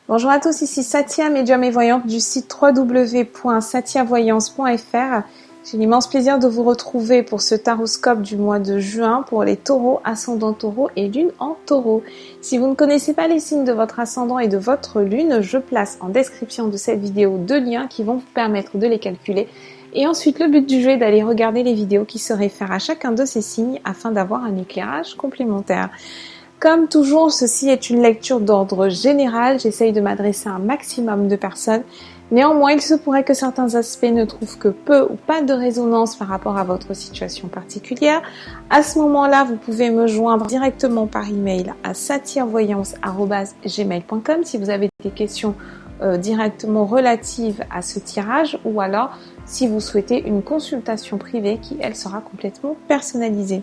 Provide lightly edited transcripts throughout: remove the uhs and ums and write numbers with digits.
Bonjour à tous, ici Satya, médium et voyante du site www.satyavoyance.fr. J'ai l'immense plaisir de vous retrouver pour ce taroscope du mois de juin pour les taureaux, ascendant taureau et lune en taureau. Si vous ne connaissez pas les signes de votre ascendant et de votre lune, je place en description de cette vidéo 2 liens qui vont vous permettre de les calculer. Et ensuite, le but du jeu est d'aller regarder les vidéos qui se réfèrent à chacun de ces signes afin d'avoir un éclairage complémentaire. Comme toujours, ceci est une lecture d'ordre général. J'essaye de m'adresser à un maximum de personnes. Néanmoins, il se pourrait que certains aspects ne trouvent que peu ou pas de résonance par rapport à votre situation particulière. À ce moment-là, vous pouvez me joindre directement par email à satyavoyance@gmail.com si vous avez des questions directement relatives à ce tirage, ou alors si vous souhaitez une consultation privée qui, elle, sera complètement personnalisée.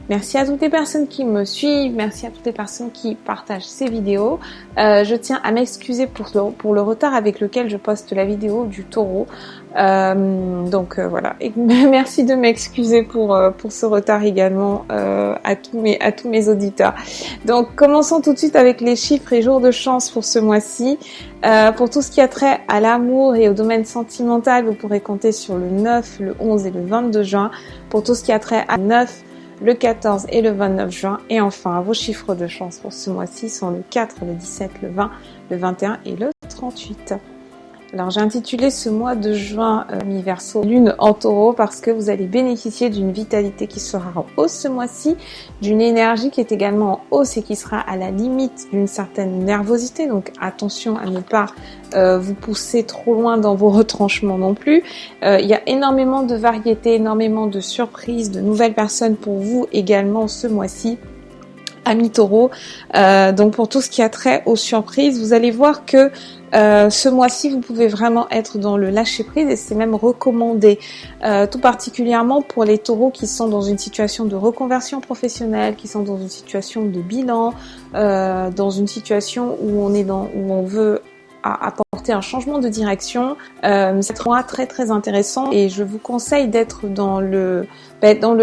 Merci à toutes les personnes qui me suivent, merci à toutes les personnes qui partagent ces vidéos. Je tiens à m'excuser pour le retard avec lequel je poste la vidéo du taureau. Voilà. Et merci de m'excuser pour ce retard également à tous mes auditeurs. Donc commençons tout de suite avec les chiffres et jours de chance pour ce mois-ci. Pour tout ce qui a trait à l'amour et au domaine sentimental, vous pourrez compter sur le 9, le 11 et le 22 juin. Pour tout ce qui a trait à 9, le 14 et le 29 juin. Et enfin, vos chiffres de chance pour ce mois-ci sont le 4, le 17, le 20, le 21 et le 38. Alors j'ai intitulé ce mois de juin mi-verseau lune en taureau parce que vous allez bénéficier d'une vitalité qui sera en hausse ce mois-ci, d'une énergie qui est également en hausse et qui sera à la limite d'une certaine nervosité. Donc attention à ne pas vous pousser trop loin dans vos retranchements non plus. Il y a énormément de variétés, énormément de surprises, de nouvelles personnes pour vous également ce mois-ci. Amis taureaux, donc pour tout ce qui a trait aux surprises, vous allez voir que ce mois-ci, vous pouvez vraiment être dans le lâcher-prise et c'est même recommandé, tout particulièrement pour les taureaux qui sont dans une situation de reconversion professionnelle, qui sont dans une situation de bilan, dans une situation où on veut apporter un changement de direction. C'est un mois très très intéressant et je vous conseille d'être dans le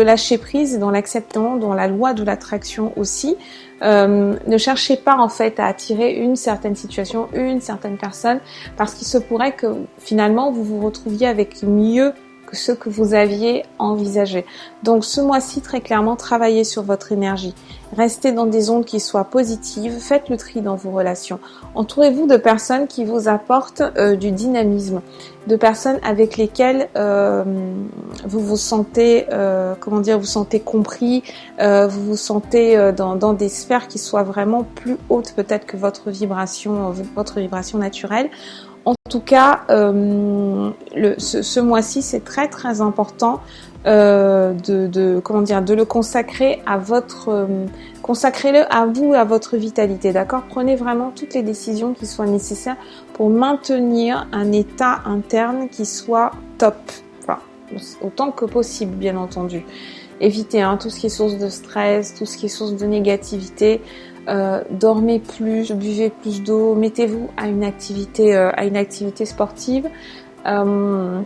lâcher prise, dans l'acceptement, dans la loi de l'attraction aussi. Ne cherchez pas en fait à attirer une certaine situation, une certaine personne, parce qu'il se pourrait que finalement vous vous retrouviez avec mieux que ce que vous aviez envisagé. Donc ce mois-ci, très clairement, travaillez sur votre énergie. Restez dans des ondes qui soient positives, faites le tri dans vos relations. Entourez-vous de personnes qui vous apportent du dynamisme, de personnes avec lesquelles vous vous sentez, vous sentez compris, vous vous sentez dans des sphères qui soient vraiment plus hautes peut-être que votre vibration naturelle. En tout cas, ce mois-ci, c'est très très important de le consacrer à consacrez-le à vous, à votre vitalité, d'accord ? Prenez vraiment toutes les décisions qui soient nécessaires pour maintenir un état interne qui soit top, enfin, autant que possible, bien entendu. Évitez tout ce qui est source de stress, tout ce qui est source de négativité. Dormez plus, buvez plus d'eau, mettez-vous à une activité sportive. Même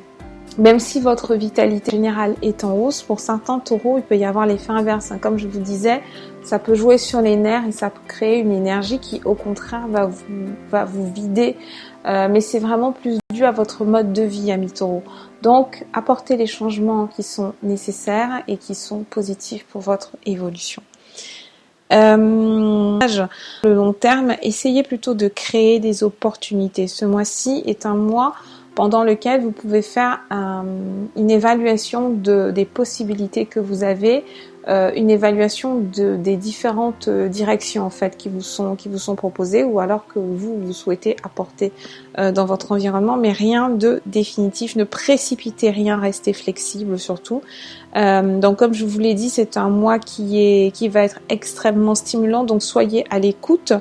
si votre vitalité générale est en hausse, pour certains taureaux, il peut y avoir l'effet inverse. Comme je vous disais, ça peut jouer sur les nerfs et ça peut créer une énergie qui, au contraire, va vous vider. Mais c'est vraiment plus dû à votre mode de vie, amis taureaux. Donc, apportez les changements qui sont nécessaires et qui sont positifs pour votre évolution. Le long terme, essayez plutôt de créer des opportunités. Ce mois-ci est un mois pendant lequel vous pouvez faire une évaluation des possibilités que vous avez, une évaluation des différentes directions en fait qui vous sont proposées ou alors que vous souhaitez apporter dans votre environnement, mais rien de définitif. Ne précipitez rien, restez flexible surtout. Donc comme je vous l'ai dit, c'est un mois qui va être extrêmement stimulant, donc soyez à l'écoute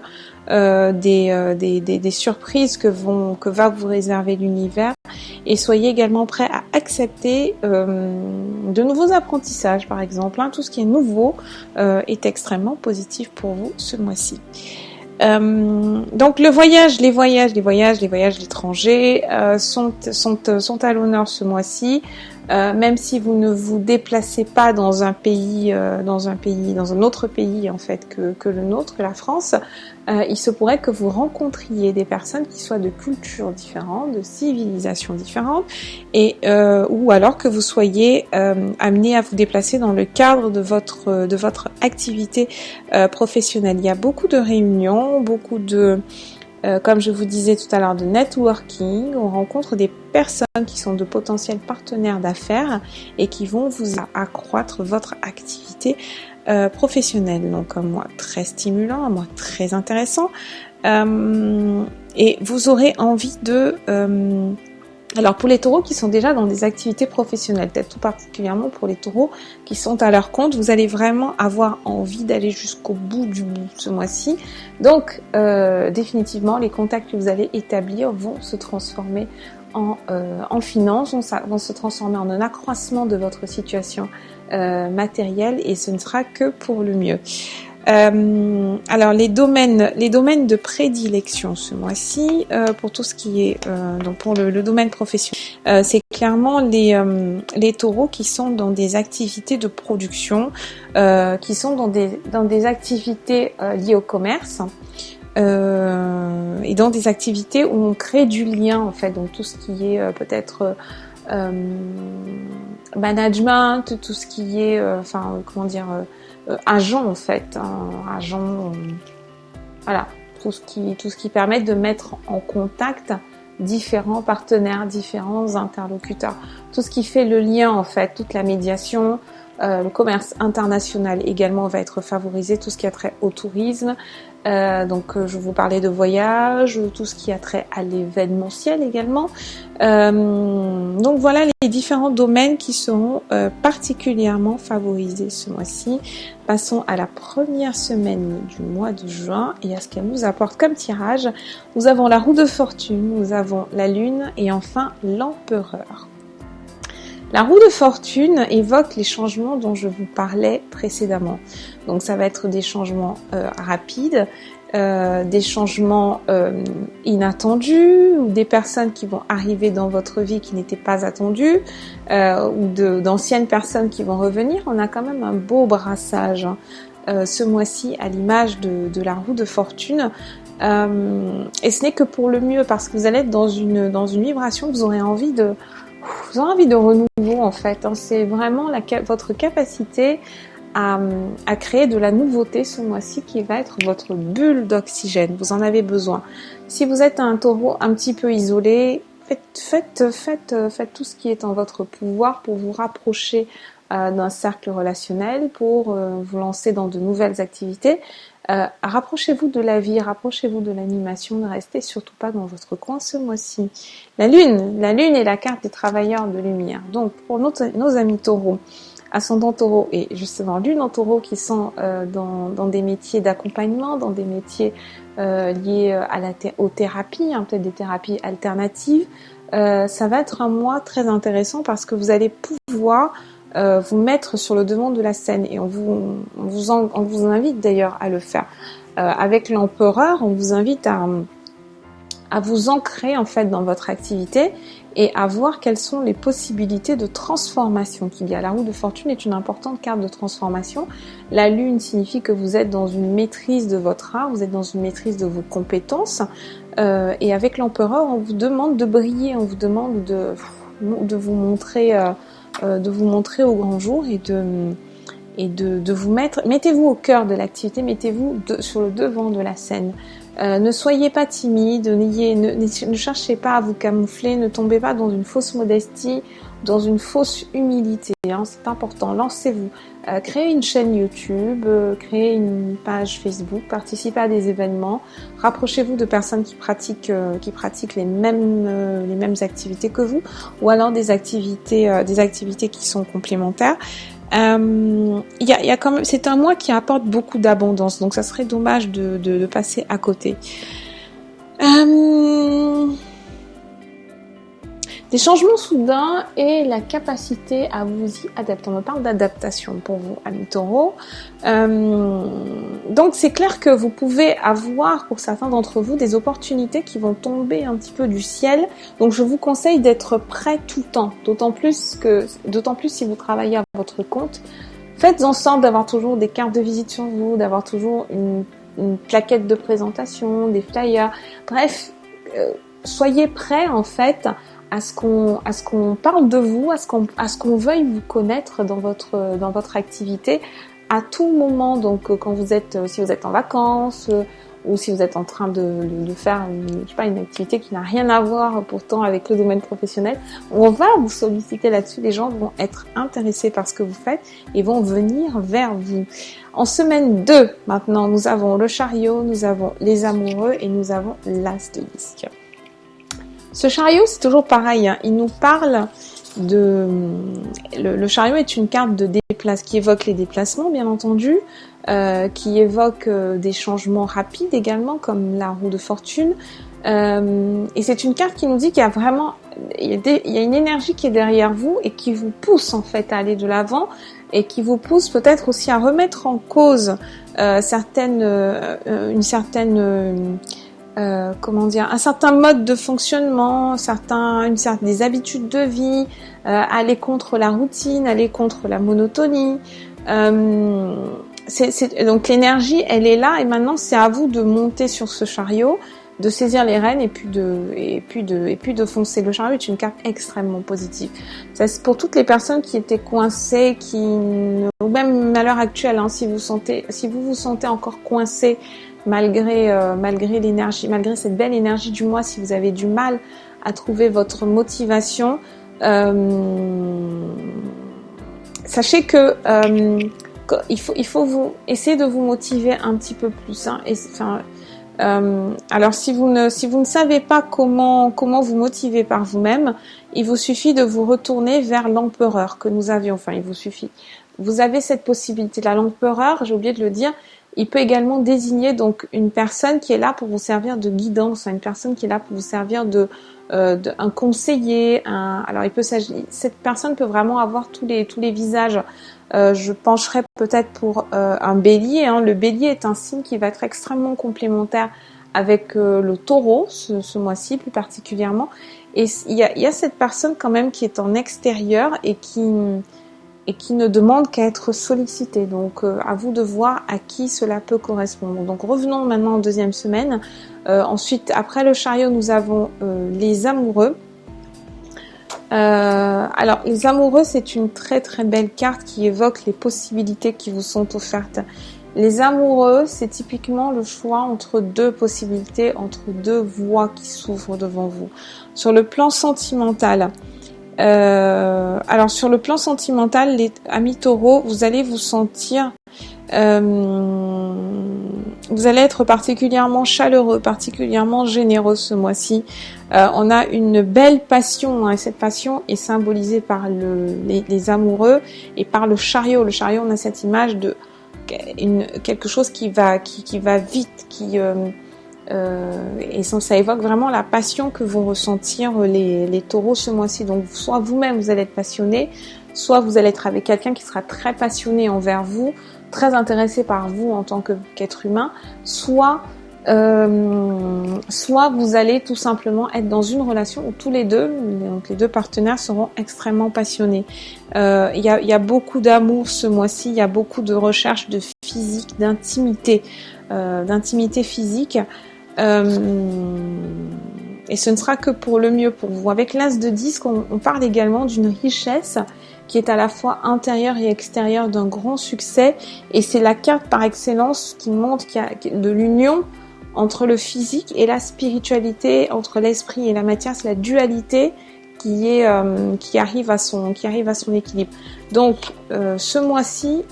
des surprises que va vous réserver l'univers et soyez également prêts à accepter de nouveaux apprentissages par exemple. Tout ce qui est nouveau est extrêmement positif pour vous ce mois-ci. Donc les voyages l'étranger sont à l'honneur ce mois-ci. même si vous ne vous déplacez pas dans un autre pays en fait que le nôtre, que la France, il se pourrait que vous rencontriez des personnes qui soient de cultures différentes, de civilisations différentes, et ou alors que vous soyez amené à vous déplacer dans le cadre de votre activité professionnelle. Il y a beaucoup de réunions, beaucoup de comme je vous disais tout à l'heure, de networking. On rencontre des personnes qui sont de potentiels partenaires d'affaires et qui vont vous accroître votre activité professionnelle. Donc un mois très stimulant, un mois très intéressant. Et vous aurez envie de... alors pour les taureaux qui sont déjà dans des activités professionnelles, peut-être tout particulièrement pour les taureaux qui sont à leur compte, vous allez vraiment avoir envie d'aller jusqu'au bout du bout ce mois-ci. Donc définitivement les contacts que vous allez établir vont se transformer en finances, vont se transformer en un accroissement de votre situation matérielle et ce ne sera que pour le mieux. Alors les domaines de prédilection ce mois-ci pour tout ce qui est donc pour le domaine professionnel, c'est clairement les taureaux qui sont dans des activités de production, qui sont dans des activités liées au commerce. Et dans des activités où on crée du lien en fait, donc tout ce qui est peut-être management, tout ce qui est agent en fait, voilà, tout ce qui permet de mettre en contact différents partenaires, différents interlocuteurs, tout ce qui fait le lien en fait, toute la médiation. Le commerce international également va être favorisé, tout ce qui a trait au tourisme. Donc je vous parlais de voyage, tout ce qui a trait à l'événementiel également. Donc voilà les différents domaines qui seront particulièrement favorisés ce mois-ci. Passons à la première semaine du mois de juin et à ce qu'elle nous apporte comme tirage. Nous avons la roue de fortune, nous avons la lune et enfin l'empereur. La roue de fortune évoque les changements dont je vous parlais précédemment. Donc ça va être des changements rapides, des changements inattendus, ou des personnes qui vont arriver dans votre vie qui n'étaient pas attendues, ou d'anciennes personnes qui vont revenir. On a quand même un beau brassage ce mois-ci à l'image de la roue de fortune. Et ce n'est que pour le mieux parce que vous allez être dans une vibration, vous aurez envie de renouveau en fait. C'est vraiment votre capacité à créer de la nouveauté ce mois-ci qui va être votre bulle d'oxygène. Vous en avez besoin. Si vous êtes un taureau un petit peu isolé, faites tout ce qui est en votre pouvoir pour vous rapprocher d'un cercle relationnel, pour vous lancer dans de nouvelles activités. Rapprochez-vous de la vie, rapprochez-vous de l'animation, ne restez surtout pas dans votre coin ce mois-ci. La lune est la carte des travailleurs de lumière. Donc pour nos amis taureaux, ascendant taureau et justement lune en taureau qui sont dans des métiers d'accompagnement, dans des métiers liés aux thérapies, peut-être des thérapies alternatives, ça va être un mois très intéressant parce que vous allez pouvoir vous mettre sur le devant de la scène et on vous invite d'ailleurs à le faire. Avec l'empereur, on vous invite à vous ancrer en fait dans votre activité et à voir quelles sont les possibilités de transformation qu'il y a. La roue de fortune est une importante carte de transformation. La lune signifie que vous êtes dans une maîtrise de votre art, vous êtes dans une maîtrise de vos compétences et avec l'empereur, on vous demande de briller, on vous demande de vous montrer au grand jour et de vous mettez-vous au cœur de l'activité, mettez-vous sur le devant de la scène. Ne soyez pas timide, ne cherchez pas à vous camoufler, ne tombez pas dans une fausse modestie, dans une fausse humilité. C'est important, lancez-vous. Créez une chaîne YouTube, créez une page Facebook, participez à des événements, rapprochez-vous de personnes qui pratiquent les mêmes activités que vous, ou alors des activités qui sont complémentaires. Il y a quand même, c'est un mois qui apporte beaucoup d'abondance, donc ça serait dommage de passer à côté. Des changements soudains et la capacité à vous y adapter. On me parle d'adaptation pour vous, amis taureaux. Donc c'est clair que vous pouvez avoir, pour certains d'entre vous, des opportunités qui vont tomber un petit peu du ciel. Donc je vous conseille d'être prêt tout le temps. D'autant plus si vous travaillez à votre compte. Faites en sorte d'avoir toujours des cartes de visite sur vous, d'avoir toujours une plaquette de présentation, des flyers. Bref, soyez prêts en fait à ce qu'on parle de vous, à ce qu'on veuille vous connaître dans votre activité à tout moment. Donc quand si vous êtes en vacances ou si vous êtes en train de faire une activité qui n'a rien à voir pourtant avec le domaine professionnel, on va vous solliciter là-dessus. Les gens vont être intéressés par ce que vous faites et vont venir vers vous. En semaine 2, maintenant, nous avons le chariot, nous avons les amoureux et nous avons l'as de disque. Ce chariot, c'est toujours pareil, hein. Il nous parle le chariot est une carte de déplacement qui évoque les déplacements, bien entendu, qui évoque des changements rapides également, comme la roue de fortune. Et c'est une carte qui nous dit qu'il y a une énergie qui est derrière vous et qui vous pousse en fait à aller de l'avant et qui vous pousse peut-être aussi à remettre en cause un certain mode de fonctionnement, des habitudes de vie, aller contre la routine, aller contre la monotonie. Donc l'énergie, elle est là et maintenant c'est à vous de monter sur ce chariot, de saisir les rênes et puis de foncer. Le chariot est une carte extrêmement positive. Ça, c'est pour toutes les personnes qui étaient coincées, ou même à l'heure actuelle, hein, si vous vous sentez encore coincé malgré l'énergie, malgré cette belle énergie du mois, si vous avez du mal à trouver votre motivation, sachez que il faut vous essayer de vous motiver un petit peu plus, hein. Alors si vous ne savez pas comment vous motiver par vous-même, il vous suffit de vous retourner vers l'empereur que nous avions. Enfin, il vous suffit. Vous avez cette possibilité-là. L'empereur, j'ai oublié de le dire, il peut également désigner donc une personne qui est là pour vous servir de guidance, une personne qui est là pour vous servir un conseiller. Alors cette personne peut vraiment avoir tous les visages. Je pencherais peut-être pour un bélier, hein. Le bélier est un signe qui va être extrêmement complémentaire avec le taureau ce mois-ci plus particulièrement. Et il y a cette personne quand même qui est en extérieur et qui ne demande qu'à être sollicitée. Donc à vous de voir à qui cela peut correspondre. Donc revenons maintenant en deuxième semaine. Ensuite, après le chariot, nous avons les amoureux. Alors les amoureux, c'est une très très belle carte qui évoque les possibilités qui vous sont offertes. Les amoureux, c'est typiquement le choix entre deux possibilités, entre deux voies qui s'ouvrent devant vous. Sur le plan sentimental, sur le plan sentimental, les amis taureaux, vous allez vous sentir, vous allez être particulièrement chaleureux, particulièrement généreux ce mois-ci. On a une belle passion, hein, et cette passion est symbolisée par les amoureux et par le chariot. Le chariot, on a cette image de quelque chose qui va vite, et ça évoque vraiment la passion que vont ressentir les taureaux ce mois-ci. Donc soit vous-même vous allez être passionné, soit vous allez être avec quelqu'un qui sera très passionné envers vous, très intéressé par vous en tant qu'être humain, soit vous allez tout simplement être dans une relation où tous les deux partenaires seront extrêmement passionnés. Il y a beaucoup d'amour ce mois-ci, il y a beaucoup de recherche de physique, d'intimité physique. Et ce ne sera que pour le mieux pour vous. Avec l'as de disque, on parle également d'une richesse qui est à la fois intérieure et extérieure, d'un grand succès, et c'est la carte par excellence qui montre qu'il y a de l'union entre le physique et la spiritualité, entre l'esprit et la matière. C'est la dualité qui arrive à son équilibre. Donc ce mois-ci,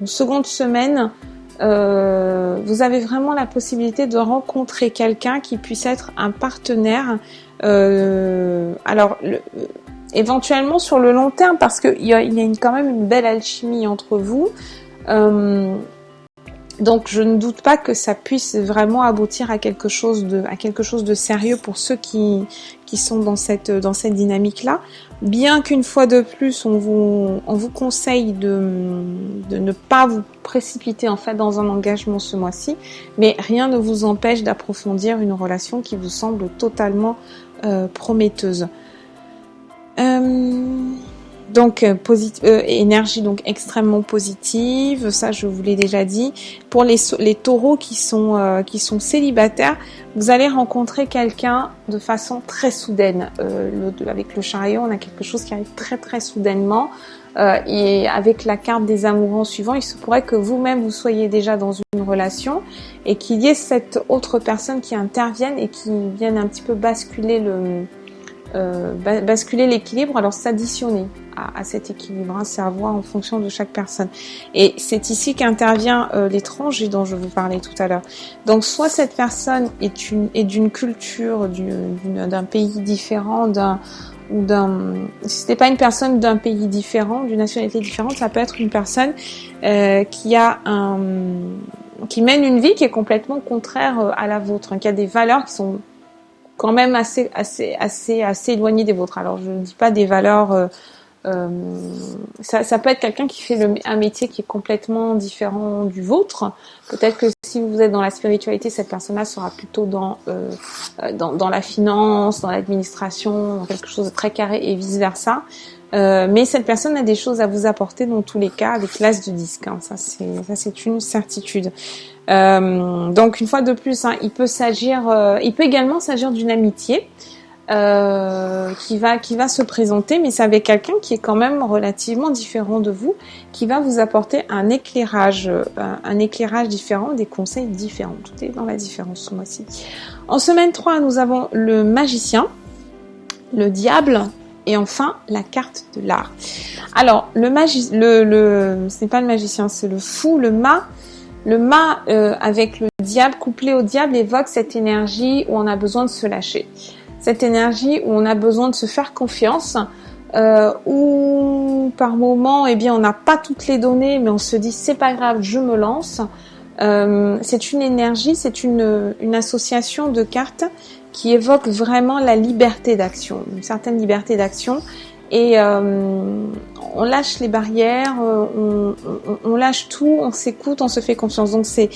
en seconde semaine, vous avez vraiment la possibilité de rencontrer quelqu'un qui puisse être un partenaire. Éventuellement sur le long terme, parce qu'il y a quand même une belle alchimie entre vous. Donc je ne doute pas que ça puisse vraiment aboutir à quelque chose de sérieux pour ceux qui sont dans cette dynamique-là. Bien qu'une fois de plus, on vous conseille de ne pas vous précipiter en fait dans un engagement ce mois-ci, mais rien ne vous empêche d'approfondir une relation qui vous semble totalement prometteuse. Donc énergie donc extrêmement positive, ça je vous l'ai déjà dit. Pour les taureaux qui sont célibataires, vous allez rencontrer quelqu'un de façon très soudaine. Avec le chariot, on a quelque chose qui arrive très très soudainement. Et avec la carte des amoureux suivant, il se pourrait que vous-même vous soyez déjà dans une relation et qu'il y ait cette autre personne qui intervienne et qui vienne un petit peu basculer l'équilibre, alors s'additionner à cet équilibre, hein, c'est à voir en fonction de chaque personne. Et c'est ici qu'intervient l'étranger dont je vous parlais tout à l'heure. Donc soit cette personne est d'une culture, d'un pays différent, si ce n'est pas une personne d'un pays différent, d'une nationalité différente, ça peut être une personne qui mène une vie qui est complètement contraire à la vôtre, hein, qui a des valeurs qui sont quand même assez éloigné des vôtres. Alors je ne dis pas des valeurs, ça peut être quelqu'un qui fait un métier qui est complètement différent du vôtre. Peut-être que si vous êtes dans la spiritualité, cette personne-là sera plutôt dans la finance, dans l'administration, dans quelque chose de très carré et vice versa. Mais cette personne a des choses à vous apporter dans tous les cas avec l'as de disque, hein. Ça c'est une certitude. Donc une fois de plus, hein, il peut également s'agir d'une amitié qui va se présenter, mais c'est avec quelqu'un qui est quand même relativement différent de vous, qui va vous apporter un éclairage différent, des conseils différents. Tout est dans la différence ce mois-ci. En semaine 3, nous avons le magicien, le diable et enfin la carte de l'art. Alors ce n'est pas le magicien, c'est le fou, le mât. Le mât avec le diable, couplé au diable, évoque cette énergie où on a besoin de se lâcher. Cette énergie où on a besoin de se faire confiance, où par moment, on n'a pas toutes les données, mais on se dit c'est pas grave, je me lance. C'est une énergie, c'est une association de cartes qui évoque vraiment la liberté d'action, une certaine liberté d'action. Et on lâche les barrières, on lâche tout, on s'écoute, on se fait confiance. Donc c'est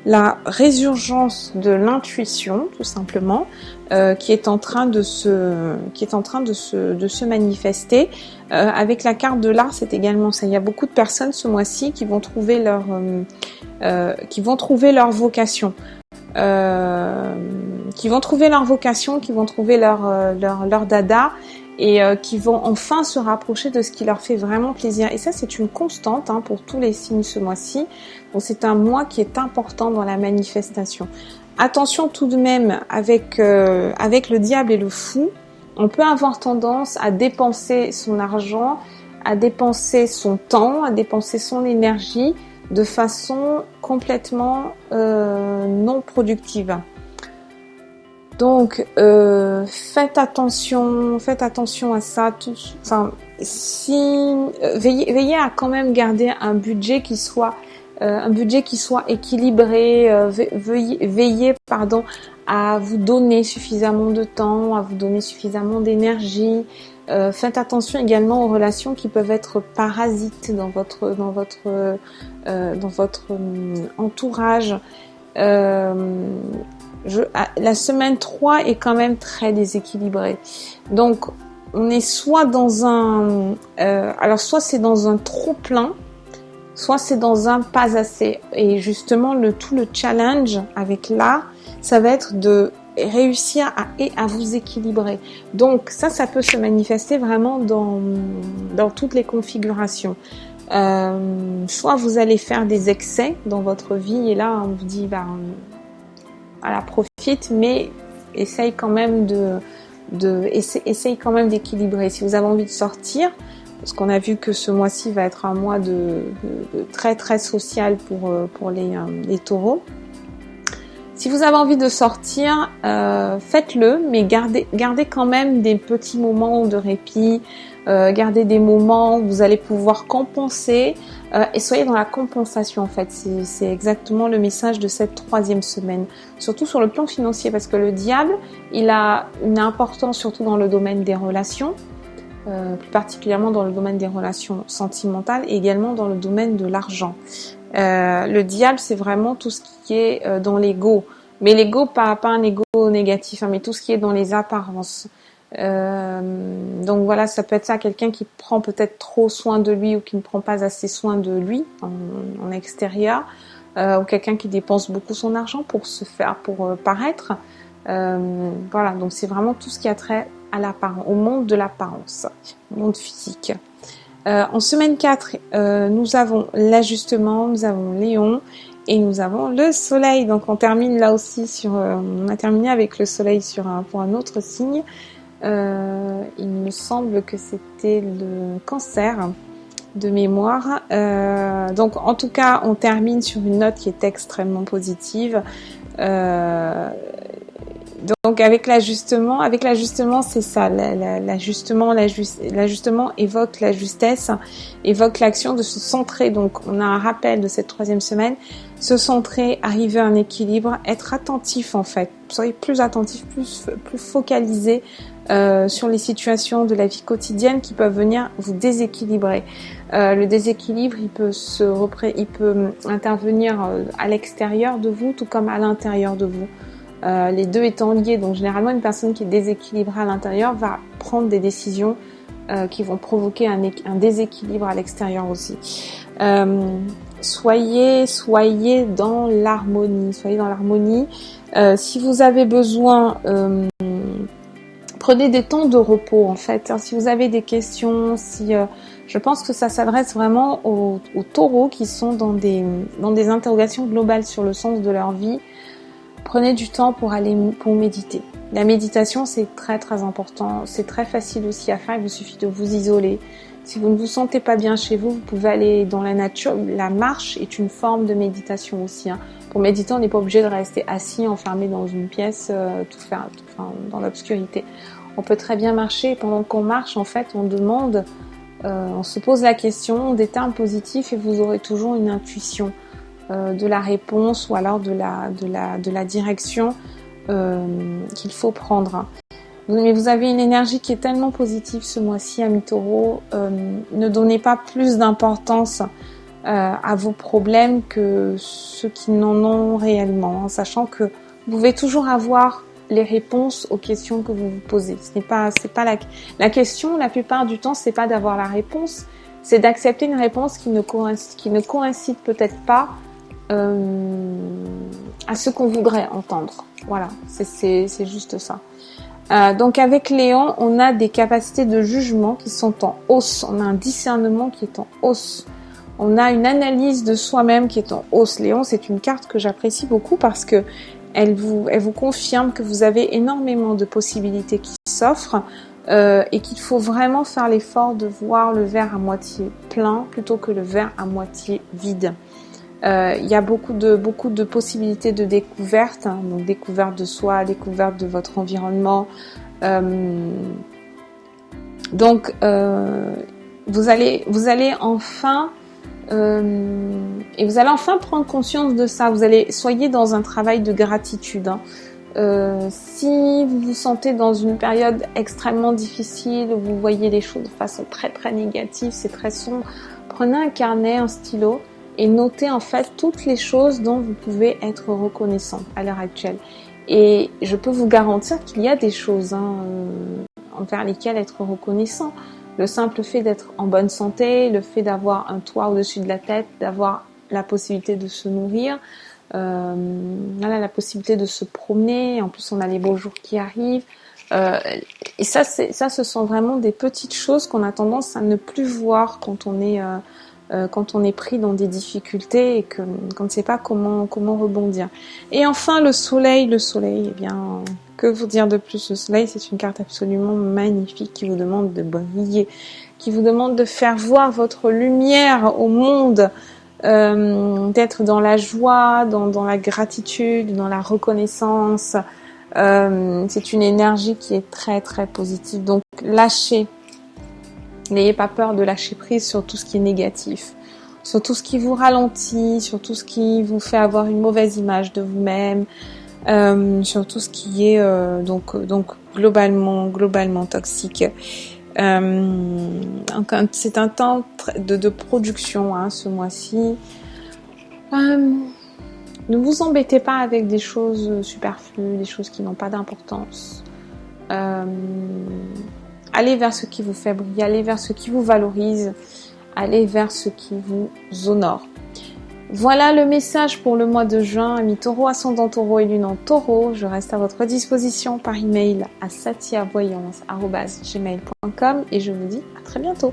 la résurgence de l'intuition, tout simplement, qui est en train de se manifester. Avec la carte de l'art, c'est également ça. Il y a beaucoup de personnes ce mois-ci qui vont trouver leur vocation. Qui vont trouver leur dada et qui vont enfin se rapprocher de ce qui leur fait vraiment plaisir. Et ça, c'est une constante, hein, pour tous les signes ce mois-ci. Donc c'est un mois qui est important dans la manifestation. Attention tout de même avec le diable et le fou, on peut avoir tendance à dépenser son argent, à dépenser son temps, à dépenser son énergie de façon complètement non productive. Donc faites attention à ça. Veillez à quand même garder un budget qui soit équilibré. Veillez à vous donner suffisamment de temps, à vous donner suffisamment d'énergie. Faites attention également aux relations qui peuvent être parasites dans votre entourage. La semaine 3 est quand même très déséquilibrée. Donc, on est soit soit c'est dans un trop plein, soit c'est dans un pas assez. Et justement, tout le challenge avec l'art, ça va être de réussir à vous équilibrer. Donc, ça peut se manifester vraiment dans toutes les configurations. Soit vous allez faire des excès dans votre vie et là, on vous dit, voilà, profite, mais essaye quand même d'équilibrer. Si vous avez envie de sortir, parce qu'on a vu que ce mois-ci va être un mois de très très social pour les taureaux. Si vous avez envie de sortir, faites-le, mais gardez quand même des petits moments de répit, gardez des moments où vous allez pouvoir compenser et soyez dans la compensation en fait. C'est exactement le message de cette 3e semaine, surtout sur le plan financier, parce que le diable, il a une importance surtout dans le domaine des relations, plus particulièrement dans le domaine des relations sentimentales et également dans le domaine de l'argent. Le diable, c'est vraiment tout ce qui est dans l'ego, mais l'ego pas un ego négatif, hein, mais tout ce qui est dans les apparences. Donc voilà, ça peut être ça, quelqu'un qui prend peut-être trop soin de lui ou qui ne prend pas assez soin de lui en extérieur, ou quelqu'un qui dépense beaucoup son argent pour paraître. Voilà, donc c'est vraiment tout ce qui a trait à l'apparence, au monde de l'apparence, au monde physique. En semaine 4, nous avons l'ajustement, nous avons Léon et nous avons le soleil. Donc on termine là aussi on a terminé avec le soleil pour un autre signe. Il me semble que c'était le cancer de mémoire. Donc en tout cas, on termine sur une note qui est extrêmement positive. Donc avec l'ajustement, c'est ça. L'ajustement évoque la justesse, évoque l'action de se centrer. Donc on a un rappel de cette 3e semaine. Se centrer, arriver à un équilibre, être attentif en fait. Soyez plus attentif, plus focalisé sur les situations de la vie quotidienne qui peuvent venir vous déséquilibrer. Le déséquilibre, il peut intervenir à l'extérieur de vous, tout comme à l'intérieur de vous. Les deux étant liés, donc généralement une personne qui est déséquilibrée à l'intérieur va prendre des décisions qui vont provoquer un déséquilibre à l'extérieur aussi. Soyez dans l'harmonie. Si vous avez besoin, prenez des temps de repos en fait. Si vous avez des questions, je pense que ça s'adresse vraiment aux taureaux qui sont dans des interrogations globales sur le sens de leur vie. Prenez du temps pour méditer. La méditation, c'est très très important. C'est très facile aussi à faire. Il vous suffit de vous isoler. Si vous ne vous sentez pas bien chez vous, vous pouvez aller dans la nature. La marche est une forme de méditation aussi. Pour méditer, on n'est pas obligé de rester assis, enfermé dans une pièce, dans l'obscurité. On peut très bien marcher. Pendant qu'on marche, en fait, on se pose la question, des termes positifs, et vous aurez toujours une intuition de la réponse ou alors de la direction qu'il faut prendre. Mais vous avez une énergie qui est tellement positive ce mois-ci, amis taureaux. Ne donnez pas plus d'importance à vos problèmes que ceux qui n'en ont réellement, en sachant que vous pouvez toujours avoir les réponses aux questions que vous vous posez. C'est pas la question, la plupart du temps, c'est pas d'avoir la réponse, c'est d'accepter une réponse qui ne coïncide peut-être pas à ce qu'on voudrait entendre. Voilà, c'est juste ça. Donc avec Léon, on a des capacités de jugement qui sont en hausse. On a un discernement qui est en hausse. On a une analyse de soi-même qui est en hausse. Léon, c'est une carte que j'apprécie beaucoup parce que elle vous confirme que vous avez énormément de possibilités qui s'offrent et qu'il faut vraiment faire l'effort de voir le verre à moitié plein plutôt que le verre à moitié vide. Il y a beaucoup de possibilités de découverte, donc découverte de soi, découverte de votre environnement. Donc vous allez enfin prendre conscience de ça. Soyez dans un travail de gratitude. Si vous vous sentez dans une période extrêmement difficile, où vous voyez les choses de façon très très négative, c'est très sombre, prenez un carnet, un stylo et notez en fait toutes les choses dont vous pouvez être reconnaissant à l'heure actuelle. Et je peux vous garantir qu'il y a des choses envers lesquelles être reconnaissant. Le simple fait d'être en bonne santé, le fait d'avoir un toit au-dessus de la tête, d'avoir la possibilité de se nourrir, la possibilité de se promener. En plus, on a les beaux jours qui arrivent. Et ça, ce sont vraiment des petites choses qu'on a tendance à ne plus voir quand on est pris dans des difficultés et qu'on ne sait pas comment rebondir. Et enfin, le soleil, eh bien, que vous dire de plus? Le soleil, c'est une carte absolument magnifique qui vous demande de briller, qui vous demande de faire voir votre lumière au monde, d'être dans la joie, dans la gratitude, dans la reconnaissance. C'est une énergie qui est très très positive. Donc n'ayez pas peur de lâcher prise sur tout ce qui est négatif. sur tout ce qui vous ralentit, sur tout ce qui vous fait avoir une mauvaise image de vous-même, sur tout ce qui est donc globalement toxique. C'est un temps de production ce mois-ci. Ne vous embêtez pas avec des choses superflues, des choses qui n'ont pas d'importance. Allez vers ce qui vous fait briller, allez vers ce qui vous valorise, allez vers ce qui vous honore. Voilà le message pour le mois de juin, amis taureau, ascendant taureau et lune en taureau. Je reste à votre disposition par email à satiavoyance@gmail.com et je vous dis à très bientôt.